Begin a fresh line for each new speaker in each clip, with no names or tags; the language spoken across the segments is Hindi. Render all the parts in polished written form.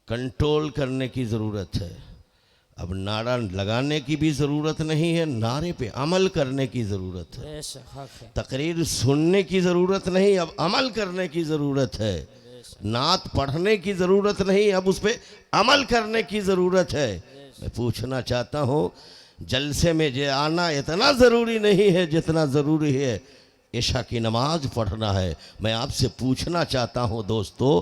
कंट्रोल करने की ज़रूरत है। अब नारा लगाने की भी ज़रूरत नहीं है, नारे पे अमल करने की ज़रूरत है। तकरीर सुनने की ज़रूरत नहीं, अब अमल करने की ज़रूरत है। नात पढ़ने की ज़रूरत नहीं, अब उस पर अमल करने की ज़रूरत है। मैं पूछना चाहता हूँ, जलसे में जे आना इतना ज़रूरी नहीं है जितना ज़रूरी है इशा की नमाज पढ़ना है। मैं आपसे पूछना चाहता हूँ दोस्तों,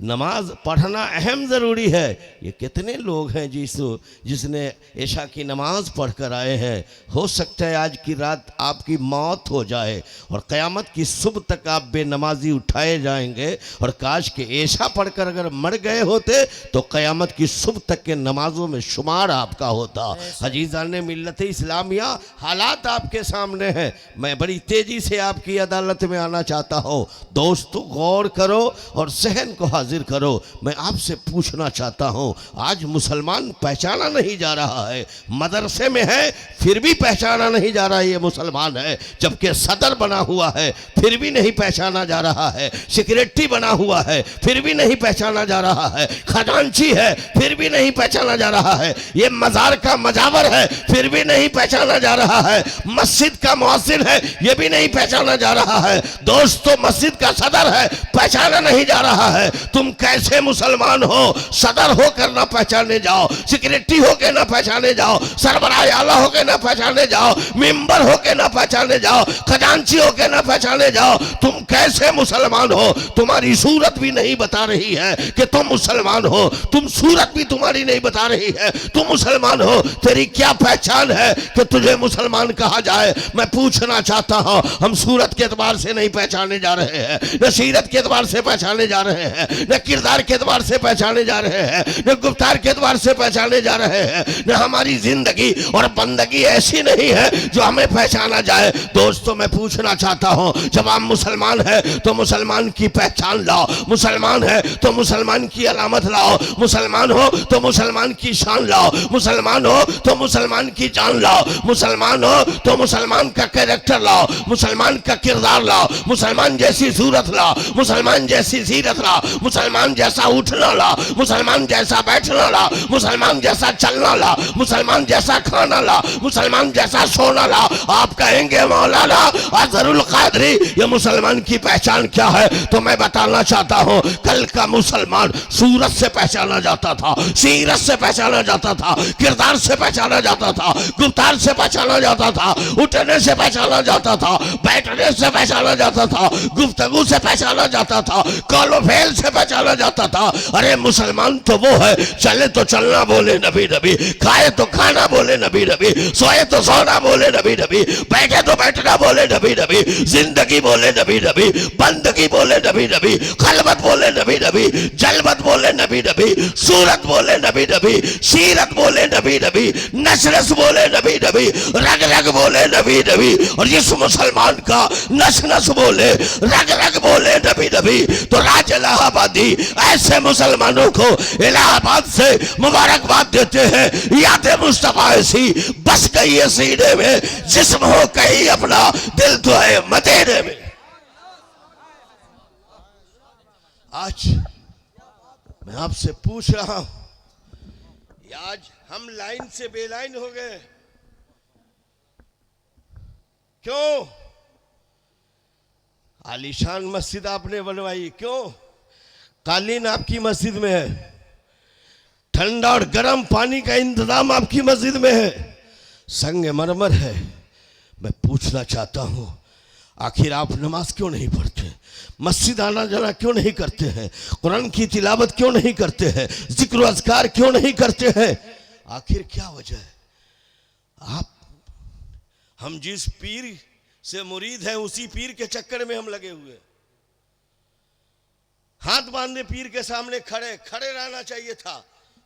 नमाज पढ़ना अहम ज़रूरी है। ये कितने लोग हैं जिसने इशा की नमाज पढ़ कर आए हैं। हो सकता है आज की रात आपकी मौत हो जाए और क़यामत की सुबह तक आप बेनमाजी उठाए जाएंगे। और काश के इशा पढ़कर अगर मर गए होते तो क़यामत की सुबह तक के नमाजों में शुमार आपका होता। अजीज़ान मिल्लत इस्लामिया, हालात आपके सामने हैं। मैं बड़ी तेज़ी से आपकी अदालत में आना चाहता हूँ। दोस्तों गौर करो और सहन को हाजिर करो। मैं आपसे पूछना चाहता हूं, आज मुसलमान पहचाना नहीं जा रहा है। मदरसे में है फिर भी पहचाना नहीं जा रहा है ये मुसलमान है, जबकि सदर बना हुआ है फिर भी नहीं पहचाना जा रहा है। सेक्रेटरी बना हुआ है फिर भी नहीं पहचाना जा रहा है। खजांची है फिर भी नहीं पहचाना जा रहा है। ये मजार का मजावर है फिर भी नहीं पहचाना जा रहा है। मस्जिद का मुअज्जिन है ये भी नहीं पहचाना जा रहा है। दोस्तों मस्जिद का सदर है, पहचाना नहीं जा रहा है। तुम कैसे मुसलमान हो? सदर होकर ना पहचाने जाओ, सेक्रेटरी होकर ना पहचाने जाओ, सरबराह आला होकर ना पहचाने जाओ, मेंबर होकर ना पहचाने जाओ, खजांची होकर ना पहचाने जाओ। तुम कैसे मुसलमान हो? तुम्हारी सूरत भी नहीं बता रही है कि तुम मुसलमान हो। तुम सूरत भी तुम्हारी नहीं बता रही है तुम मुसलमान हो। तेरी क्या पहचान है कि तुझे मुसलमान कहा जाए? मैं पूछना चाहता हूं, हम सूरत के एतबार से नहीं पहचाने जा रहे हैं, न सीरत के एतबार से पहचाने जा रहे हैं, न किरदार के एतबार से पहचाने जा रहे हैं, न गुफ्तार के एतबार से पहचाने जा रहे हैं, न हमारी जिंदगी और बंदगी ऐसी नहीं है जो हमें पहचाना जाए। दोस्तों मैं पूछना चाहता हूं, जब आप मुसलमान है तो मुसलमान की पहचान लाओ, मुसलमान है तो मुसलमान की अलामत लाओ, मुसलमान हो तो मुसलमान की शान लाओ, मुसलमान हो तो मुसलमान की जान लाओ, मुसलमान हो तो मुसलमान का कैरेक्टर लाओ, मुसलमान का किरदार लाओ, मुसलमान जैसी सूरत लाओ, मुसलमान जैसी सीरत लाओ, मुसलमान जैसा उठना ला, मुसलमान जैसा बैठना ला, मुसलमान जैसा चलना ला, मुसलमान जैसा खाना ला, मुसलमान जैसा सोना ला। आप कहेंगे मौलाना अजहरुल कादरी ये मुसलमान की पहचान क्या है? तो मैं बताना चाहता हूँ, कल का मुसलमान सूरत से पहचाना जाता था, सीरत से पहचाना जाता था, किरदार से पहचाना जाता था, गुफ्तार से पहचाना जाता था, उठने से पहचाना जाता था, बैठने से पहचाना जाता था, गुफ्तगू से पहचाना जाता था, कौलो फेल से पहचाना जाता था। अरे मुसलमान तो वो है, चले तो चलना बोले नबी नबी, खाए तो खाना बोले नबी नबी, सोए तो सोना बोले नबी नबी, बैठे तो बैठना बोले नबी नबी, जिंदगी बोले नबी नबी, बंदगी बोले नबी नबी, खलबत बोले नबी नबी, जलबत बोले नबी नबी, सूरत बोले नबी नबी, सीरत बोले नबी नबी, नसरस बोले नबी नबी, रग रग बोले नबी नबी। और जिस मुसलमान का नस नस बोले, रग रग बोले नबी नबी, तो राज इलाहाबादी ऐसे मुसलमानों को इलाहाबाद से मुबारकबाद देते हैं। याद मुस्तफा ऐसी बस गई है सीने में, जिस्म हो कहीं अपना दिल तो है मदीने में। आज मैं आपसे पूछ रहा हूं, आज हम लाइन से बेलाइन हो गए क्यों? आलीशान मस्जिद आपने बनवाई क्यों? कालीन आपकी मस्जिद में है, ठंडा और गर्म पानी का इंतजाम आपकी मस्जिद में है, संगमरमर है। मैं पूछना चाहता हूं, आखिर आप नमाज क्यों नहीं पढ़ते? मस्जिद आना जाना क्यों नहीं करते हैं? कुरान की तिलावत क्यों नहीं करते हैं? जिक्र अज़कार क्यों नहीं करते हैं? आखिर क्या वजह है? हम जिस पीर से मुरीद हैं उसी पीर के चक्कर में हम लगे हुए। हाथ बांधे पीर के सामने खड़े खड़े रहना चाहिए था,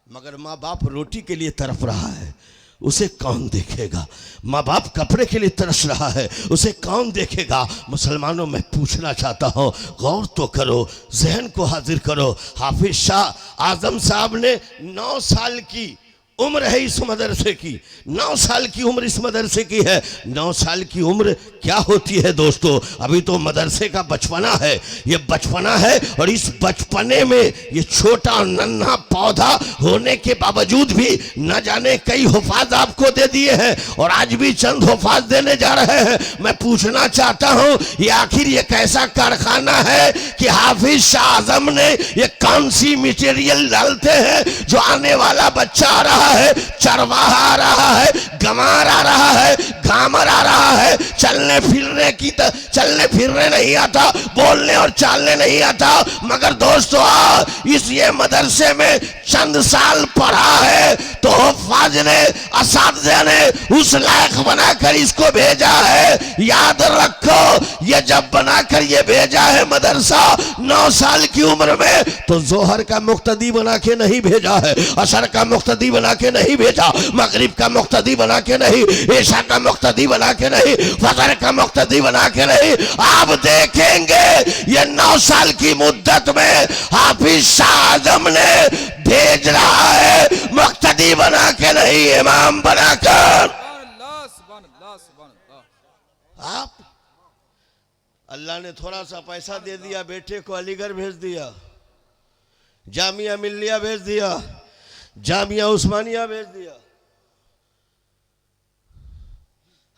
मगर माँ बाप रोटी के लिए तरफ रहा है, उसे कौन देखेगा? माँ बाप कपड़े के लिए तरस रहा है, उसे कौन देखेगा? मुसलमानों मैं पूछना चाहता हूँ, गौर तो करो, जहन को हाजिर करो। हाफिज शाह आजम साहब ने 9 साल की उम्र है इस मदरसे की, 9 साल की उम्र इस मदरसे की है। 9 साल की उम्र क्या होती है दोस्तों? अभी तो मदरसे का बचपना है, ये बचपना है। और इस बचपने में ये छोटा नन्हा पौधा होने के बावजूद भी न जाने कई हुफाज आपको दे दिए हैं, और आज भी चंद हुफाज देने जा रहे हैं। मैं पूछना चाहता हूं, ये आखिर ये कैसा कारखाना है कि हाफिज शाह आजम ने ये कौन सी मटेरियल डालते हैं जो आने वाला बच्चा आ रहा है, चरवाहा आ रहा है, गंवार आ रहा है, घामर आ रहा है, चलने फिरने नहीं आता, बोलने और चालने नहीं आता, मगर दोस्तों इस ये मदरसे में चंद साल पढ़ा है तो हुफ्फाज ने, असातिज़ा ने उस लायक बनाकर इसको भेजा है। याद रखो, ये जब बनाकर ये भेजा है मदरसा 9 साल की उम्र में, तो जोहर का मुक्तदी बना के नहीं भेजा है, असर का मुक्तदी बना के नहीं भेजा, मगरिब का मुक्तदी बना के नहीं, ईशा का मुक्तदी बना के नहीं, फजर का मुक्तदी बना के नहीं। आप देखेंगे ये 9 साल की मुद्दत में हाफिज शाह आजम ने भेज रहा है, मुक्तदी बना के नहीं, इमाम बनाकर। आप अल्लाह ने थोड़ा सा पैसा दे दिया, बेटे को अलीगढ़ भेज दिया, जामिया मिल्लिया भेज दिया, जामिया उस्मानिया भेज दिया।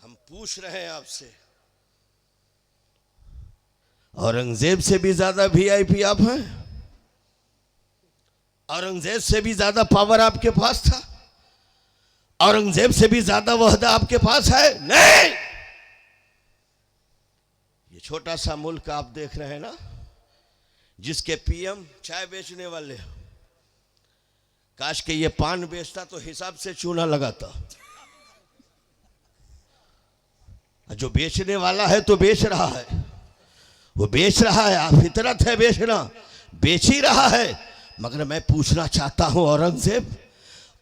हम पूछ रहे हैं आपसे, औरंगजेब से भी ज्यादा वीआईपी आप हैं? औरंगजेब से भी ज्यादा पावर आपके पास था? औरंगजेब से भी ज्यादा वहदा आपके पास है? नहीं। ये छोटा सा मुल्क आप देख रहे हैं ना, जिसके पीएम चाय बेचने वाले, काश के ये पान बेचता तो हिसाब से चूना लगाता। जो बेचने वाला है तो बेच रहा है, वो बेच रहा है, फितरत है बेचना, बेच ही रहा है। मगर मैं पूछना चाहता हूं औरंगजेब,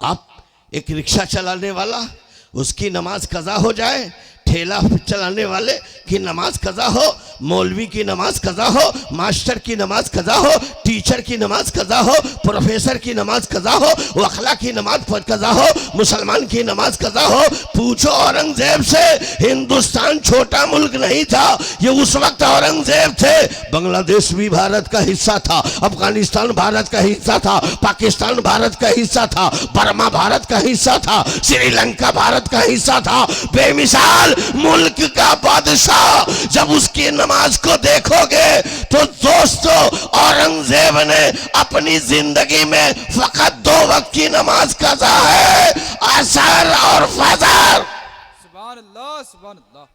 आप एक रिक्शा चलाने वाला, उसकी नमाज कज़ा हो जाए, ठेला चलाने वाले की नमाज कज़ा हो, मौलवी की नमाज कज़ा हो, मास्टर की नमाज कज़ा हो, टीचर की नमाज कज़ा हो, प्रोफेसर की नमाज कज़ा हो, वखला की नमाज कज़ा हो, मुसलमान की नमाज कज़ा हो। पूछो औरंगजेब से, हिंदुस्तान छोटा मुल्क नहीं था, ये उस वक्त औरंगजेब थे। बांग्लादेश भी भारत का हिस्सा था, अफगानिस्तान भारत का हिस्सा था, पाकिस्तान भारत का हिस्सा था, बर्मा भारत का हिस्सा था, श्रीलंका भारत का हिस्सा था। बेमिसाल मुल्क का बादशाह, जब उसकी नमाज को देखोगे तो दोस्तों औरंगजेब ने अपनी जिंदगी में फकत 2 वक्त की नमाज कज़ा है, असर और फजर। सुभान अल्लाह, सुभान अल्लाह।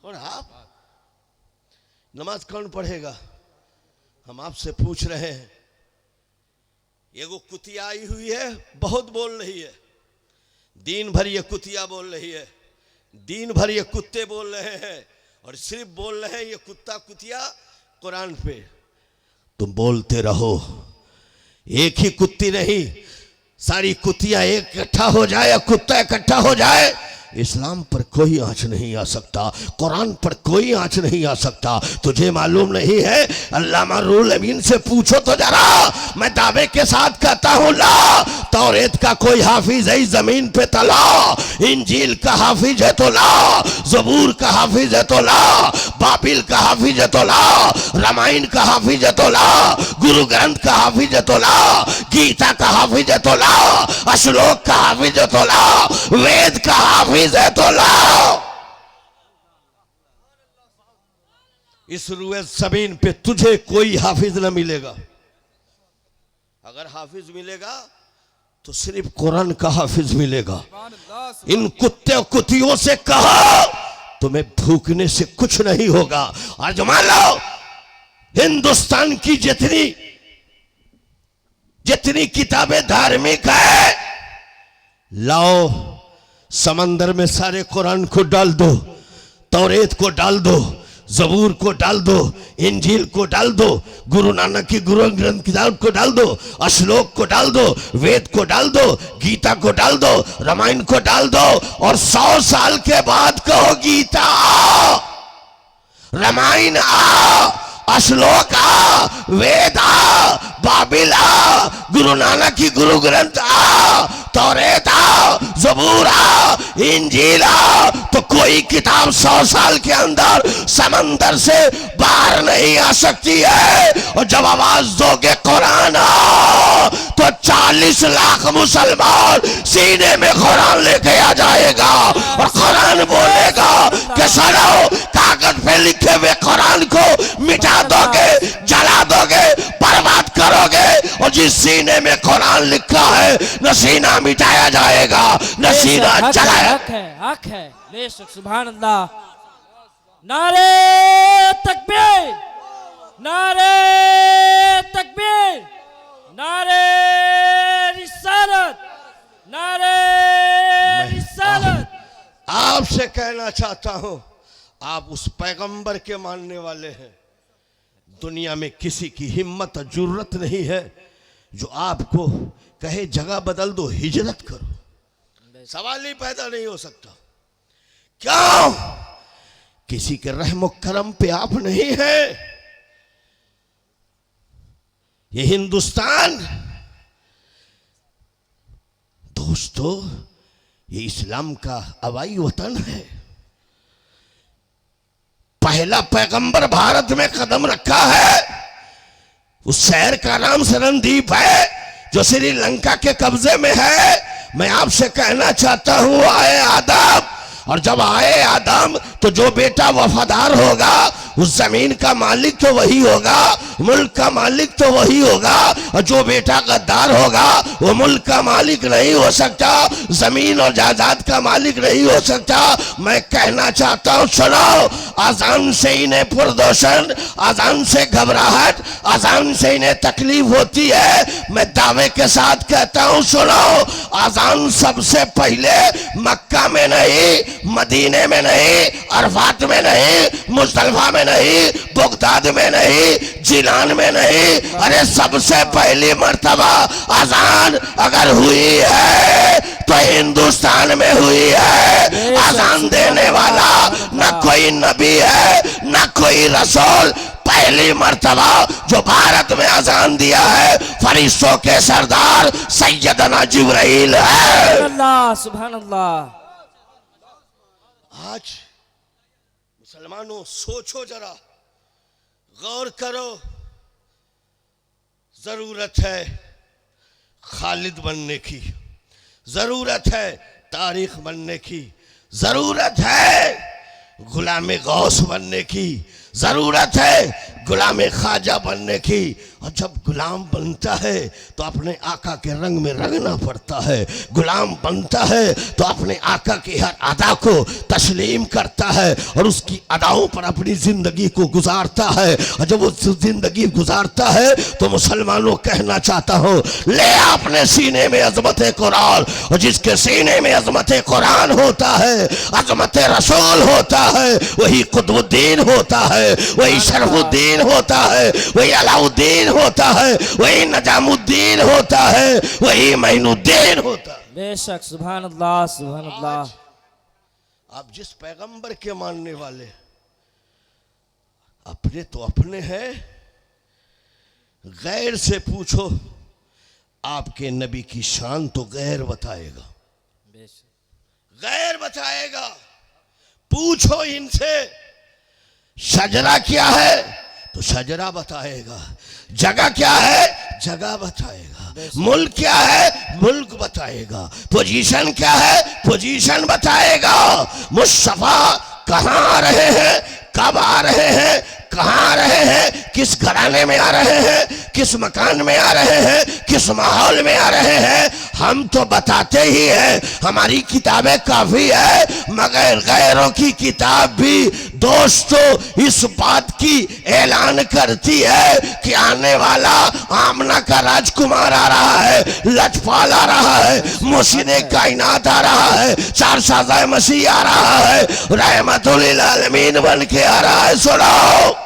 और आप नमाज कौन पढ़ेगा? हम आपसे पूछ रहे हैं। ये वो कुतिया आई हुई है, बहुत बोल रही है, दिन भर ये कुतिया बोल रही है, दिन भर ये कुत्ते बोल रहे हैं, और सिर्फ बोल रहे हैं ये कुत्ता कुतिया कुरान पे। तुम बोलते रहो, एक ही कुत्ती नहीं, सारी कुतिया इकट्ठा हो जाए या कुत्ता इकट्ठा हो जाए, इस्लाम पर कोई आंच नहीं आ सकता, कुरान पर कोई आंच नहीं आ सकता। तुझे मालूम नहीं है? अल्लामा रूहुल अमीन से पूछो तो जरा। मैं दावे के साथ कहता हूं, ला तौरेत का कोई हाफिज है जमीन पे तो ला, इंजील का हाफिज है तो ला, ज़बूर का हाफिज है तो ला, बाबिल का हाफिज है तो ला, रामायण का हाफिज है तो ला, गुरु ग्रंथ का हाफिज है तो ला, गीता का हाफिज है तो ला, अश्लोक का हाफिज है तो ला, वेद का हाफिज है तो लाओ। इस रुए ज़मीन पे तुझे कोई हाफिज न मिलेगा। अगर हाफिज मिलेगा तो सिर्फ कुरान का हाफिज मिलेगा। इन कुत्ते कुतियों से कहो तुम्हें भूखने से कुछ नहीं होगा। आजमा लो, हिंदुस्तान की जितनी किताबें धार्मिक है, लाओ समंदर में सारे कुरान को डाल दो, तौरेत को डाल दो, ज़बूर को डाल दो, इंजील को डाल दो, गुरु नानक की गुरु ग्रंथ किताब को डाल दो, अश्लोक को डाल दो, वेद को डाल दो, गीता को डाल दो, रामायण को डाल दो, और 100 साल के बाद कहो गीता आ, रामायण आ, अश्लोक आ, वेद आ, बाबिल आ, गुरु नानक की गुरु ग्रंथ आ, तौरेत आ, ज़बूर आ, इंजील आ, तो कोई किताब 100 साल के अंदर समंदर से बाहर नहीं आ सकती है। और जब आवाज दोगे कुरान आ, तो 40 लाख मुसलमान सीने में कुरान लेके आ जाएगा और कुरान बोलेगा कि सुनो, कागज पे लिखे हुए कुरान को मिटा दोगे, जला दोगे, बर्बाद करोगे, और जिस सीने में कुरान लिखा है न सीना मिटाया जाएगा न सीना जलाया।
हक है बेशक, सुभान अल्लाह। नारे तकबीर, नारे तकबीर, नारे रिसालत, नारे रिसालत।
आपसे कहना चाहता हूं, आप उस पैगंबर के मानने वाले हैं। दुनिया में किसी की हिम्मत और जुर्रत नहीं है जो आपको कहे जगह बदल दो, हिजरत करो। सवाल ही पैदा नहीं हो सकता। क्यों? किसी के रहम करम पे आप नहीं है। ये हिंदुस्तान दोस्तों, ये इस्लाम का हवाई वतन है। पहला पैगंबर भारत में कदम रखा है, उस शहर का नाम सरनदीप है जो श्रीलंका के कब्जे में है। मैं आपसे कहना चाहता हूं, आए आदम, और जब आए आदम तो जो बेटा वफादार होगा उस जमीन का मालिक तो वही होगा, मुल्क का मालिक तो वही होगा, और जो बेटा गद्दार होगा वो मुल्क का मालिक नहीं हो सकता, जमीन और जायदाद का मालिक नहीं हो सकता। मैं कहना चाहता हूं, सुनो, अजान से इन्हें प्रदूषण, अजान से घबराहट, अजान से इन्हें तकलीफ होती है। मैं दावे के साथ कहता हूं, सुनो, अजान सबसे पहले मक्का में नहीं, मदीने में नहीं, अरफात में नहीं, मुजदलिफा में नहीं, बगदाद में नहीं, जिलान में नहीं, अरे सबसे पहली मर्तबा अजान अगर हुई है तो हिंदुस्तान में हुई है। अजान देने वाला न कोई नबी है न कोई रसूल। पहली मर्तबा जो भारत में अजान दिया है फरिश्तों के सरदार सैयदना जिब्राइल है।
अल्लाह, सुभान अल्लाह।
आज मुसलमानों सोचो, जरा गौर करो, जरूरत है खालिद बनने की, जरूरत है तारीख बनने की, जरूरत है गुलाम गौस बनने की, जरूरत है गुलाम ख्वाजा बनने की। और जब गुलाम बनता है तो अपने आका के रंग में रंगना पड़ता है। गुलाम बनता है तो अपने आका की हर अदा को तस्लीम करता है और उसकी अदाओं पर अपनी जिंदगी को गुजारता है। और जब वो जिंदगी गुजारता है तो मुसलमानों कहना चाहता हूँ, ले अपने सीने में अजमत कुरान, और जिसके सीने में अजमत कुरान होता है, अजमत रसूल होता है, वही कुतुबुद्दीन होता है, वही शरफुद्दीन होता है, वही अलाउद्दीन होता है, वही नजामुद्दीन होता है, वही मईनुद्दीन होता है।
बेशक, सुभान अल्लाह, सुभान अल्लाह।
आप जिस पैगंबर के मानने वाले, अपने तो अपने हैं, गैर से पूछो, आपके नबी की शान तो गैर बताएगा, गैर बताएगा। पूछो इनसे शजरा क्या है तो शजरा बताएगा, जगह क्या है जगह बताएगा, मुल्क क्या है मुल्क बताएगा, पोजीशन क्या है पोजीशन बताएगा। मुस्तफा कहाँ आ रहे हैं, कब आ रहे हैं, कहाँ आ रहे हैं, किस घराने में आ रहे हैं, किस मकान में आ रहे हैं, किस माहौल में आ रहे हैं, हम तो बताते ही हैं। हमारी किताबें काफी है, मगर गैरों की किताब भी दोस्तों इस बात की ऐलान करती है कि आने वाला आमना का राजकुमार आ रहा है, लजपाल आ रहा है, मुर्शिद कायनात आ रहा है, चार शाज़ा मसीह आ रहा है, रहमतुल लिल आलमीन बन के आ रहा है। सुनो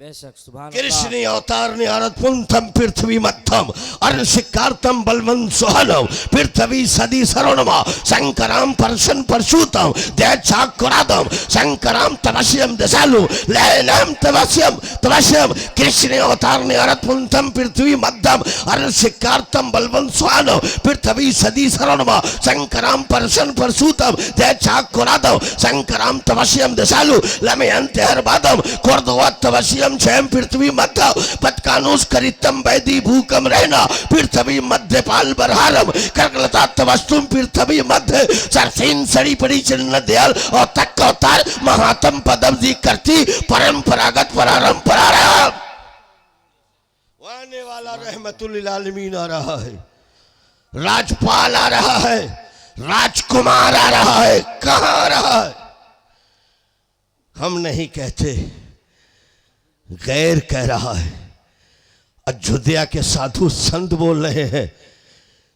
बेशक सुभान
कृष्ण अवतार ने अरत पुंथम पृथ्वी मत्थम अर्शिकारतम बलवंत सोहनम पृथ्वी सदी सरोनमा शंकराम परशन परशुतम दैचाकुरादम शंकराम तवश्यम दशालु लैलम तवश्यम कृष्ण अवतार ने अरत पुंथम पृथ्वी मध्यम अर्शिकारतम बलवंत सोहनम पृथ्वी सदी सरोनमा शंकराम परशन परशुतम दैचाकुरादम शंकराम तवश्यम दशालु लमयंत हरबादम कोर्दवत तवश्यम क्षयम पृथ्वी मध्य पतकानुष करितम वैदी भूकम रहना पृथ्वी मध्य पाल बरहारम करकलता तवस्तुम पृथ्वी मध्य सरसेन सड़ी पड़ी चिन्ह दयाल और तक अवतार महातम पदम जी करती परंपरागत प्रारंभ प्रारंभ आने वाला रहमतुल लिल आलमीन आ रहा है, राजपाल आ रहा है, राजकुमार आ रहा है। कहां आ रहा है? हम नहीं कहते, गैर कह रहा है। अयोध्या के साधु संत बोल रहे हैं।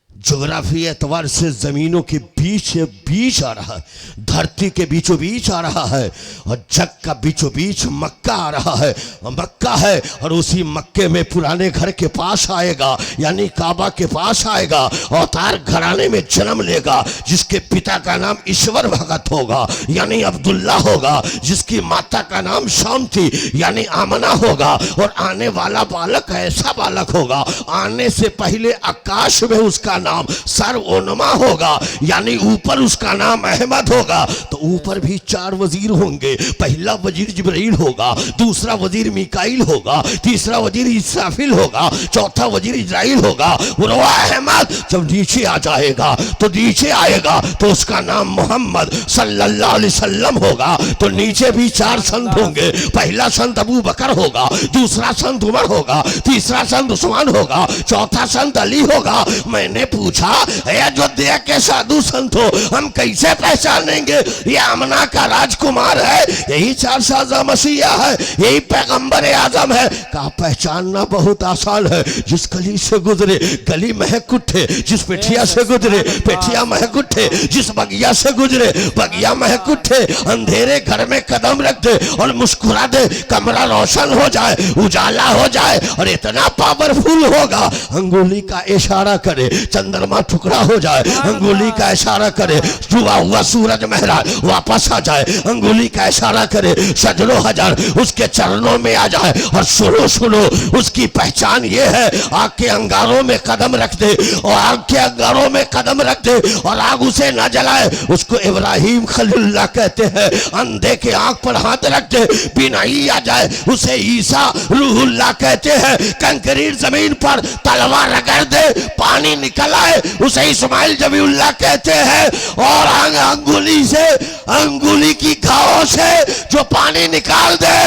ज्योग्राफी एतवार से जमीनों के बीच आ रहा है, धरती के बीचों बीच आ रहा है और जग का बीचों बीच मक्का आ रहा है। मक्का है और उसी मक्के में पुराने घर के पास आएगा, यानी काबा के पास आएगा। अवतार घराने में जन्म लेगा जिसके पिता का नाम ईश्वर भगत होगा यानी अब्दुल्ला होगा, जिसकी माता का नाम शांति यानी आमना होगा। और आने वाला बालक ऐसा बालक होगा, आने से पहले आकाश में उसका नाम सर्वोन्नमा होगा यानी ऊपर उसका नाम अहमद होगा। तो ऊपर भी 4 वजीर होंगे। पहला वजीर जिब्राइल होगा, दूसरा वजीर मिकाइल होगा, तीसरा वजीर इसराफिल होगा, चौथा वजीर इजराइल होगा। वो अहमद जब नीचे आ जाएगा तो नीचे आएगा तो उसका नाम मोहम्मद सल्लल्लाहु अलैहि वसल्लम होगा। तो नीचे भी 4 संत होंगे। पहला संत अबू बकर होगा, दूसरा संत उमर होगा, तीसरा संत उस्मान होगा, चौथा संत अली होगा। मैंने पूछा, अयोध्या के साधु संत हो, हम कैसे पहचानेंगे ये आमना का राजकुमार है, यही 4 शाजा मसीहा है, यही पैगंबर आजम है? कहा पहचानना बहुत आसान है। जिस गली से गुजरे गली महक उठे, जिस पेठिया से गुजरे पेठिया महक उठे, जिस बगिया से गुजरे बगिया महक उठे। अंधेरे घर में कदम रख दे और मुस्कुरा दे, कमरा रोशन हो जाए, उजाला हो जाए और इतना पावरफुल होगा। अंगुली का इशारा करे चंद्रमा टुकड़ा हो जाए, अंगुली का इशारा करे डूबा हुआ सूरज महराज वापस आ जाए, अंगुली का इशारा करे सजरों हजार उसके चरणों में आ जाए। और सुनो सुनो, उसकी पहचान ये है, आग के अंगारों में कदम रख दे और आग के अंगारों में कदम रख दे और आग उसे ना जलाए, उसको इब्राहिम खलीलुल्लाह कहते हैं। अंधे के आंख पर हाथ रख दे, बीनाई आ जाए, उसे ईसा रूहुल्लाह कहते हैं। कंकरीर जमीन पर तलवार रगड़ दे, पानी निकल आए, उसे इस्माइल जबीउल्लाह कहते हैं। और अंगुली से, अंगुली की घावों से जो पानी निकाल दे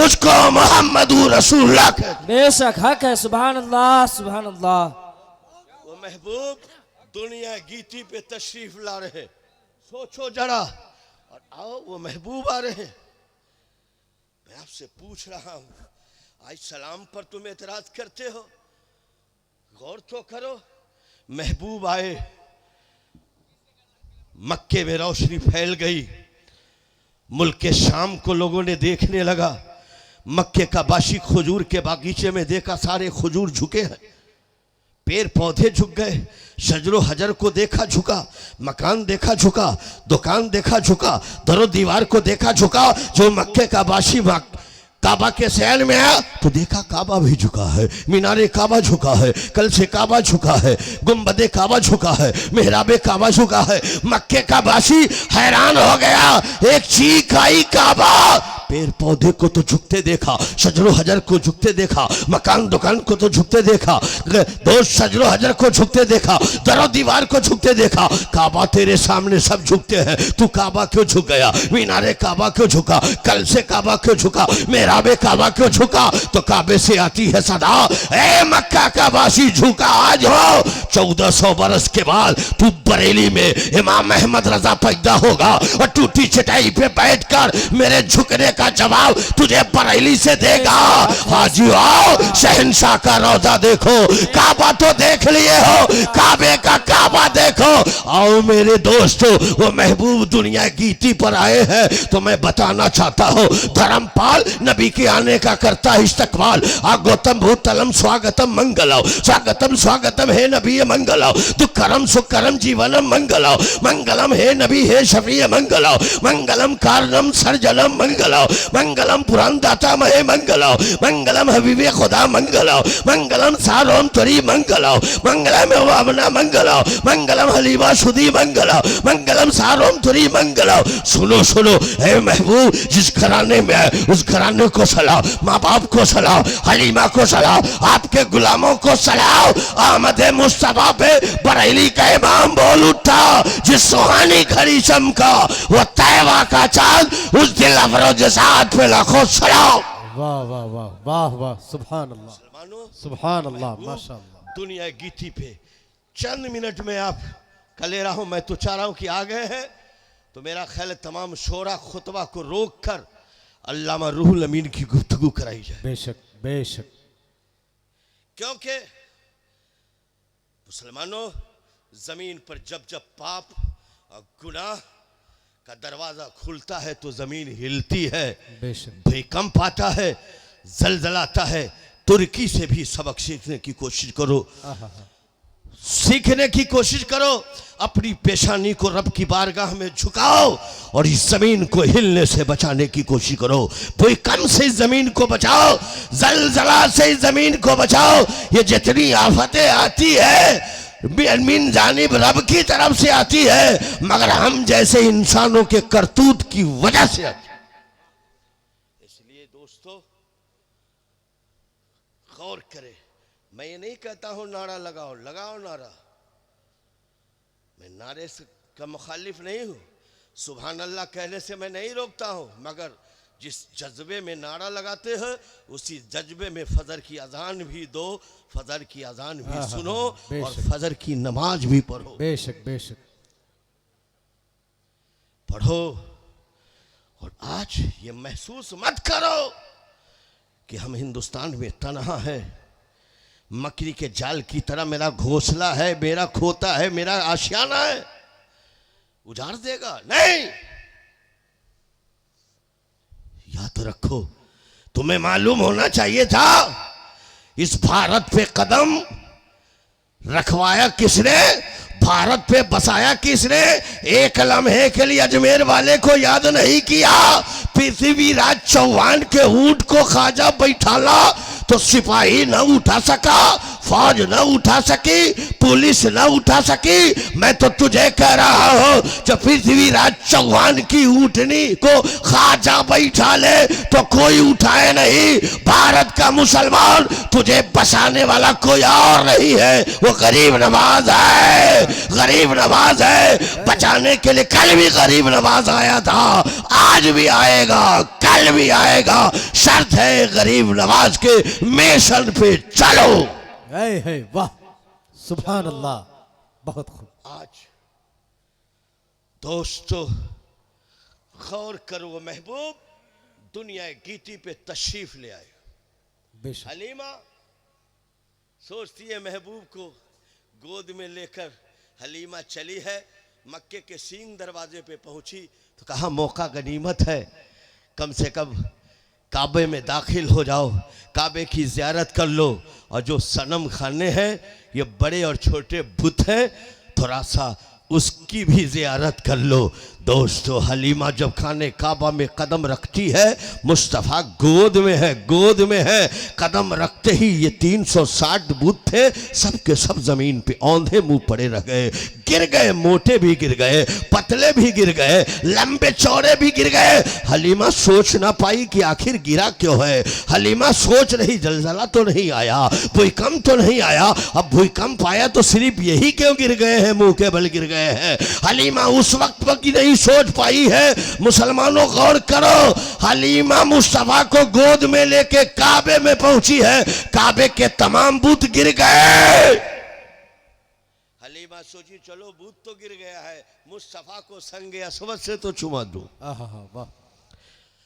उसको मोहम्मद रसूलुल्लाह कहते हैं।
बेशक हक है। सुभान अल्लाह सुभान अल्लाह।
वो महबूब दुनिया गीती पे तशरीफ ला रहे, सोचो जरा। और आओ वो महबूब आ रहे। मैं आपसे पूछ रहा हूं, आज सलाम पर तुम एतराज करते हो? गौर तो करो। महबूब आए, मक्के में रोशनी फैल गई, मुल्क के शाम को लोगों ने देखने लगा। मक्के का बाशी खजूर के बागीचे में देखा, सारे खजूर झुके हैं, पेड़ पौधे झुक गए। शजरो हजर को देखा झुका, मकान देखा झुका, दुकान देखा झुका, दरो दीवार को देखा झुका। जो मक्के का बाशी काबा के सैन में आया तो देखा काबा भी झुका है, मीनारे काबा झुका है, कल से काबा झुका है, गुम्बदे काबा झुका है, मेहराबे काबा झुका है। मक्के का बासी हैरान हो गया, एक चीख आई काबा। पेड़ पौधे को तो झुकते देखा, शजरो हजर को झुकते देखा, मकान दुकान को तो झुकते देखा, दोस्त शजरो हजर को झुकते देखा, दरो दीवार को झुकते देखा। काबा तेरे सामने सब झुकते हैं, तू काबा क्यों झुक गया? मीनारे काबा क्यों झुका? कल से काबा क्यों झुका? मेहराबे काबा क्यों झुका? तो काबे से आती है सदा, ए मक्का का बासी झुका आज हो। 1400 बरस के बाद तू बरेली में इमाम अहमद रजा पैदा होगा और टूटी चटाई पे बैठकर मेरे झुकने का जवाब तुझे बरेली से देगा। हाजी आओ शहंशाह का रोजा देखो, काबा तो देख लिए हो, काबे का काबा देखो। आओ मेरे दोस्तों, वो महबूब दुनिया गीती पर आए हैं तो मैं बताना चाहता हूँ, धर्मपाल नबी के आने का करता है इस्तकबाल। गौतम भूतलम स्वागतम मंगलाओ, स्वागतम स्वागतम है नबी मंगलाओ, दुखरम सुखरम जीवनम मंगलाओ, मंगलम है नबी है शफी मंगलाओ, मंगलम कारणम सर्जनम मंगलाओ, मंगलम पुराण दाता महे मंगलाओ, मंगलम हबीबे खुदा मंगलाओ, मंगलम सारोम तरी मंगलाओ, मंगलम वामना मंगलाओ, मंगलम हलीमा सुदी मंगलाओ, मंगलम सारोम तरी मंगलाओ। सुनो सुनो हे महबूब, जिस घराने में है उस घराने को सलाओ, माँ बाप को सलाओ, हलीमा को सलाओ, आपके गुलामों को सलाओ। अहमद मुस्तफा पे बरेली का इमाम बोल उठा, जिस सुहानी घड़ी चमका वो तैवा का चांद, उस दिल अफरोज साथ पे लाखों सलाओ।
वाह वाह वाह वाह वाह, सुभान अल्लाह सुभान अल्लाह, माशाअल्लाह।
दुनिया गीती पे चंद मिनट में आप का ले रहा हूं, मैं तो चाह रहा हूं कि आ गए हैं तो मेरा ख्याल है तमाम शोरा खुतबा को रोक कर अल्लामा रूहुल अमीन की गुफ्तगू कराई जाए।
बेशक बेशक।
क्योंकि मुसलमानों, जमीन पर जब जब पाप और गुनाह का दरवाजा खुलता है तो जमीन हिलती है,
बेशक।
भूकंप आता है, जलजलाता है। तुर्की से भी सबक सीखने की कोशिश करो, सीखने की कोशिश करो, अपनी पेशानी को रब की बारगाह में झुकाओ और इस जमीन को हिलने से बचाने की कोशिश करो। भूकंप से इस जमीन को बचाओ, जलजला से इस जमीन को बचाओ। ये जितनी आफतें आती है मिन जानिब रब की तरफ से आती है, मगर हम जैसे इंसानों के करतूत की वजह से आती है। इसलिए दोस्तों गौर करें, मैं ये नहीं कहता हूं नारा लगाओ, लगाओ नारा, मैं नारे का मुखालिफ नहीं हूं, सुभान अल्लाह कहने से मैं नहीं रोकता हूं, मगर जिस जज्बे में नारा लगाते हैं उसी जज्बे में फजर की अजान भी दो, फजर की अजान भी सुनो और फजर की नमाज भी पढ़ो।
बेशक बेशक
पढ़ो। और आज ये महसूस मत करो कि हम हिंदुस्तान में तन्हा है, मकड़ी के जाल की तरह मेरा घोंसला है, मेरा खोता है, मेरा आशियाना है, उजाड़ देगा नहीं। याद रखो, तुम्हें मालूम होना चाहिए था इस भारत पे कदम रखवाया किसने, भारत पे बसाया किसने। एक लम्हे के लिए अजमेर वाले को याद नहीं किया। पृथ्वीराज चौहान के ऊंट को खाजा बैठाला तो सिपाही न उठा सका, फौज न उठा सकी, पुलिस न उठा सकी। मैं तो तुझे कह रहा हूं, जब पृथ्वीराज चौहान की ऊंटनी को खाजा बैठा ले तो कोई उठाए नहीं। भारत का मुसलमान तुझे बसाने वाला कोई और नहीं है, वो गरीब नवाज है, गरीब नवाज है। बचाने के लिए कल भी गरीब नवाज आया था, आज भी आएगा, कल भी आएगा। शर्त है गरीब नवाज के मिशन पे चलो।
है वाह, सुभान अल्लाह, बहुत खूब।
आज दोस्तों गौर करो, वो महबूब दुनिया गीती पे तशरीफ ले आए।
बेशक।
हलीमा सोचती है महबूब को गोद में लेकर हलीमा चली है, मक्के के सींग दरवाजे पे पहुंची तो कहा मौका गनीमत है, कम से कम काबे में दाखिल हो जाओ, काबे की ज़ियारत कर लो, और जो सनम खाने हैं ये बड़े और छोटे बुत हैं, थोड़ा सा उसकी भी ज़ियारत कर लो। दोस्तों हलीमा जब खाने काबा में कदम रखती है, मुस्तफ़ा गोद में है, गोद में है। कदम रखते ही ये 360 बुत थे, सब के सब जमीन पे औंधे मुंह पड़े रह गए, गिर गए, मोटे भी गिर गए, पतले भी गिर गए, लंबे चौड़े भी गिर गए। हलीमा सोच ना पाई कि आखिर गिरा क्यों है। हलीमा सोच रही जलजला तो नहीं आया, भूकंप तो नहीं आया, अब भूकंप आया तो सिर्फ यही क्यों गिर गए हैं, मुंह के बल गिर गए हैं। हलीमा उस वक्त पर नहीं सोच पाई है। मुसलमानों गौर करो, हलीमा मुस्तफा को गोद में लेके काबे में पहुंची है, काबे के तमाम बुत गिर गए। हलीमा सोची चलो बुत तो गिर गया है, मुस्तफा को संगे असवद से तो चुमा दूं।
वाह।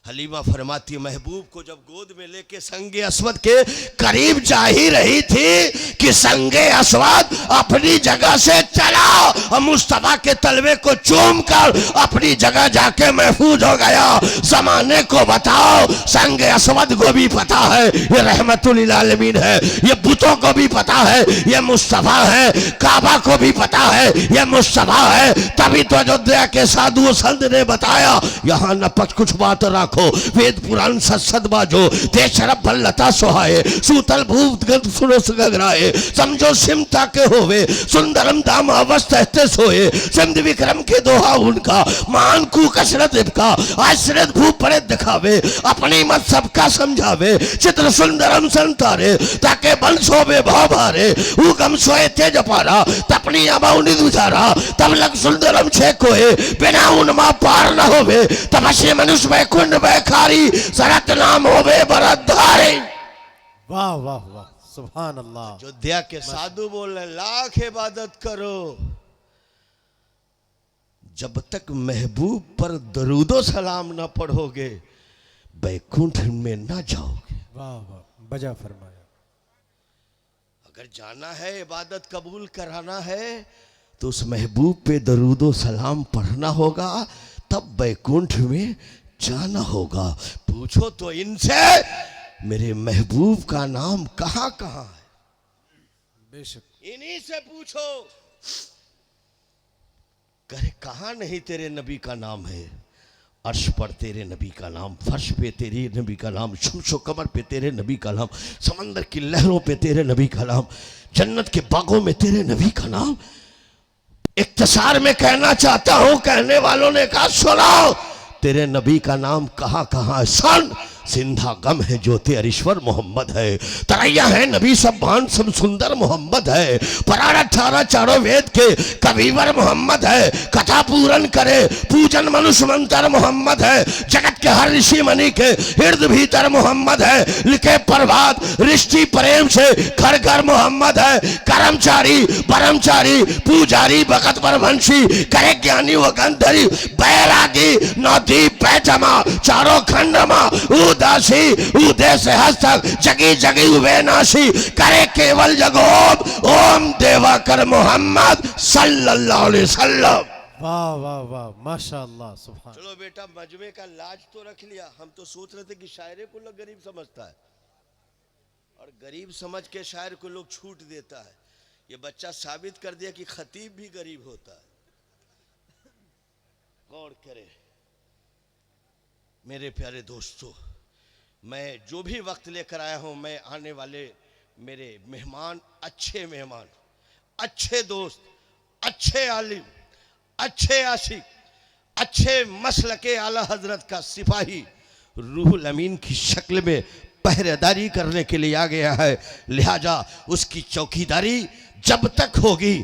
हलीमा फरमाती महबूब को जब गोद में लेके संगे अस्वद के करीब जा ही रही थी कि संगे अस्वद अपनी जगह से चला और मुस्तफा के तलवे को चूम कर अपनी जगह जाके महफूज हो गया। जमाने को बताओ, संगे अस्वद को भी पता है ये रहमतुल लिल आलमीन है, ये बुतों को भी पता है ये मुस्तफा है, काबा को भी पता है ये मुस्तफा है। तभी तो अयोध्या के साधु संत ने बताया यहाँ न पच कुछ बात राखो, वेद पुराण सत्सद बाजो, देश रब लता सोहाए, सूतल भूत गंध सुनो सुगराए, समझो सिमता के होवे, सुंदरम दाम अवस्था सोए, सिंध विक्रम के दोहा उनका, मान कु कसरत का, आश्रित भू पड़े दिखावे, अपनी मत सबका समझावे, चित्र सुंदरम संतारे, ताके बल सोवे भाव भारे, उगम सोए तेज पारा, तपनी अबाउनी दुजारा, तब लग सुंदरम छे कोए, बिना उनमा पार न होवे, तपस्या मनुष्य में कुंड खारी सरत नाम होवे बरधारे।
वाह वाह वाह, सुभान अल्लाह।
अयोध्या के साधु बोल रहे लाख इबादत करो, जब तक महबूब पर दरूदो सलाम ना पढ़ोगे बैकुंठ में ना जाओगे।
वाह वाह, बजा फरमाया।
अगर जाना है इबादत कबूल कराना है तो उस महबूब पे दरूदो सलाम पढ़ना होगा, तब बैकुंठ में जाना होगा। पूछो तो इनसे मेरे महबूब का नाम कहां कहां है,
बेशक
इन्हीं से पूछो। कहे कहां नहीं तेरे नबी का नाम है, अर्श पर तेरे नबी का नाम, फर्श पे तेरे नबी का नाम, शम्सो कमर पे तेरे नबी का नाम, समंदर की लहरों पे तेरे नबी का नाम, जन्नत के बागों में तेरे नबी का नाम। इख्तिसार में कहना चाहता हूं, कहने वालों ने कहा सुनाओ तेरे नबी का नाम कहां कहां है। सन सिंधा गम है ज्योति अरीश्वर मोहम्मद है, तरैया है नबी सब भान सब सुंदर मोहम्मद है, परार 18 चारों वेद के कबीवर मोहम्मद है, कथा पूरन करे पूजन मनुष्य मंत्र मोहम्मद है, जगत के हर ऋषि मणि के हृद भीतर मोहम्मद है, लिखे प्रभात रिष्टि प्रेम से घर घर मोहम्मद है, कर्मचारी ब्रह्मचारी पुजारी भगत परमहंसी करे ज्ञानी व गंधरी बैरागी नदी पैजमा चारों खंडमा उदासी उदय से हस्तक जगी जगी उबेनाशी करे केवल जगोब ओम देवाकर मोहम्मद सल्लल्लाहु अलैहि वसल्लम।
वाह वाह वाह, माशाअल्लाह, सुभान।
चलो बेटा मजमे का लाज तो रख लिया, हम तो सोच रहे थे कि शायरे को लोग गरीब समझता है और गरीब समझ के शायर को लोग छूट देता है। ये बच्चा साबित कर दिया कि खतीब भी गरीब होता है। गौर करे मेरे प्यारे दोस्तों, मैं जो भी वक्त लेकर आया हूं, मैं आने वाले मेरे मेहमान अच्छे मेहमान, अच्छे दोस्त, अच्छे आलिम, अच्छे आशिक, अच्छे मसलके आला हजरत का सिपाही रूहुल अमीन की शक्ल में पहरेदारी करने के लिए आ गया है। लिहाजा उसकी चौकीदारी जब तक होगी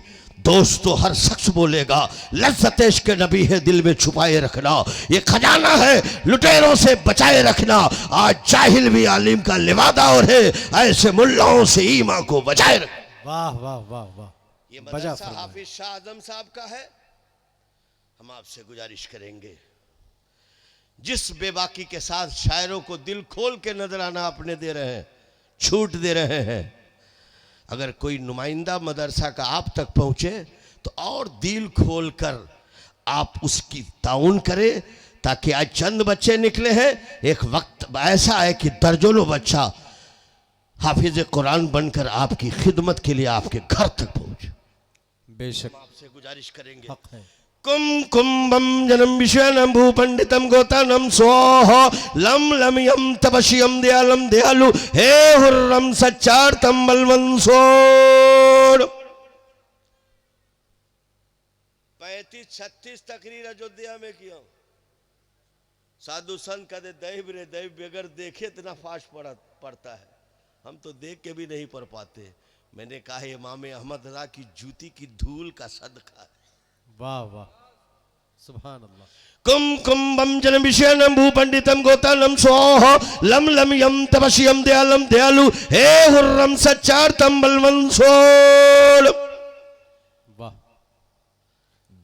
दोस्तों हर शख्स बोलेगा लज्जत इश्क नबी है दिल में छुपाए रखना, ये खजाना है लुटेरों से बचाए रखना। आज जाहिल भी आलिम का लिवादा और है, ऐसे मुल्लाओं से ईमान को बचाए रखना।
वाह वाह वाह वाह,
ये मदरसा हाफिज शाह आजम साहब का है। हम आपसे गुजारिश करेंगे जिस बेबाकी के साथ शायरों को दिल खोल के नजराना अपने दे रहे हैं, छूट दे रहे हैं, अगर कोई नुमाइंदा मदरसा का आप तक पहुंचे तो और दिल खोल कर आप उसकी ताउन करें, ताकि आज चंद बच्चे निकले हैं, एक वक्त ऐसा है कि दर्जनों बच्चा हाफिज कुरान बनकर आपकी खिदमत के लिए आपके घर तक पहुंचे।
बेशक
आपसे गुजारिश करेंगे
हक है।
कुम कुंभम जनम विषयनम भूपंडितम गोतानम स्वाहा लम लम यम तपस्यम दयालम दयालु हे हुर्रम सच्चार्थम बलवंसोड़। 35-36 तकरीर अयोध्या में किया। साधु संत कहते दैव रे दैव बगैर देखे इतना फाश पड़ता है, हम तो देख के भी नहीं पढ़ पाते। मैंने कहा इमाम अहमद रजा की जूती की धूल का सदका।
वाह वाह, सुभान अल्लाह।
कुम कुंभम जन विषयनम भूपंडितम गोतानम स्वाहा लम लम यम तपस्यम दयालम दयालु हे हुर्रम सच्चार्थम बलवंसोड़।
वाह।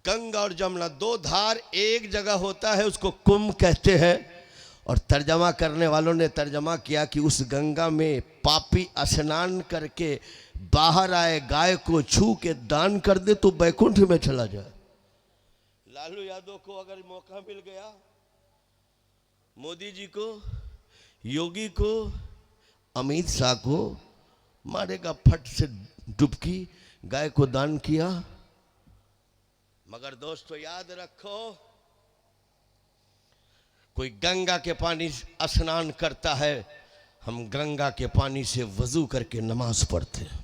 गंगा और जमुना दो धार एक जगह होता है, उसको कुंभ कहते हैं, और तर्जमा करने वालों ने तर्जमा किया कि उस गंगा में पापी स्नान करके बाहर आए, गाय को छू के दान कर दे तो बैकुंठ में चला जाए। लालू यादव को अगर मौका मिल गया, मोदी जी को, योगी को, अमित शाह को, मारेगा फट से डुबकी, गाय को दान किया। मगर दोस्तों याद रखो, कोई गंगा के पानी स्नान करता है, हम गंगा के पानी से वजू करके नमाज पढ़ते हैं।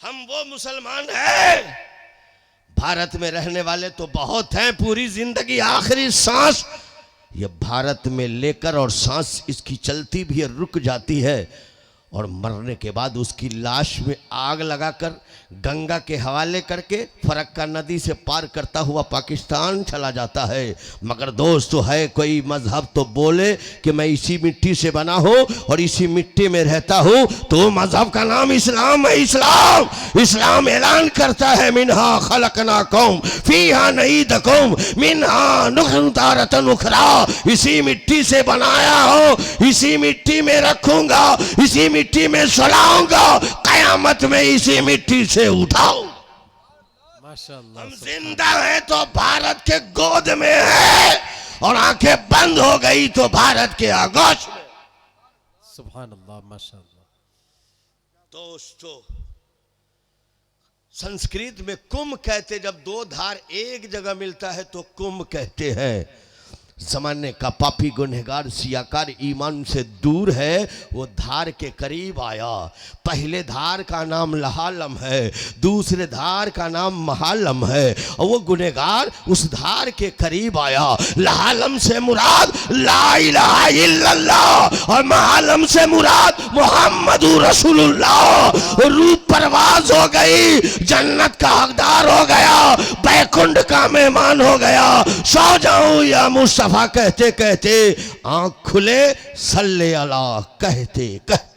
हम वो मुसलमान हैं। भारत में रहने वाले तो बहुत हैं, पूरी जिंदगी आखिरी सांस ये भारत में लेकर, और सांस इसकी चलती भी है, रुक जाती है, और मरने के बाद उसकी लाश में आग लगाकर गंगा के हवाले करके फरक्का नदी से पार करता हुआ पाकिस्तान चला जाता है। मगर दोस्तों है कोई मजहब तो बोले कि मैं इसी मिट्टी से बना हूं और इसी मिट्टी में रहता हूं, तो मजहब का नाम इस्लाम है। इस्लाम ऐलान करता है मिन्हा खलकनाकुम फीहा नईदकुम मिन्हा नुखरजुकुम तारतन उखरा। इसी मिट्टी से बनाया हो, इसी मिट्टी में रखूंगा, इसी मिट्टी में सुलाऊंगा, कयामत में इसी मिट्टी से उठाओ।
माशाअल्लाह।
हम जिंदा हैं तो भारत के गोद में है, और आंखें बंद हो गई तो भारत के आगोश में।
सुभान अल्लाह, माशाअल्लाह।
दोस्तों संस्कृत में कुंभ कहते, जब दो धार एक जगह मिलता है तो कुंभ कहते हैं। जमाने का पापी गुनहगार सियाकार ईमान से दूर है, वो धार के करीब आया। पहले धार का नाम लहालम है, दूसरे धार का नाम महालम है, और वो गुनहगार उस धार के करीब आया। लहालम से मुराद ला इलाहा इल्लल्लाह और महालम से मुराद मुहम्मदुर रसूलुल्लाह। रूप परवाज हो गई, जन्नत का हकदार हो गया, बैकुंठ का मेहमान हो गया। सो जाऊं या मुस्तफा कहते कहते आंख खुले, सल्ले अला कहते कहते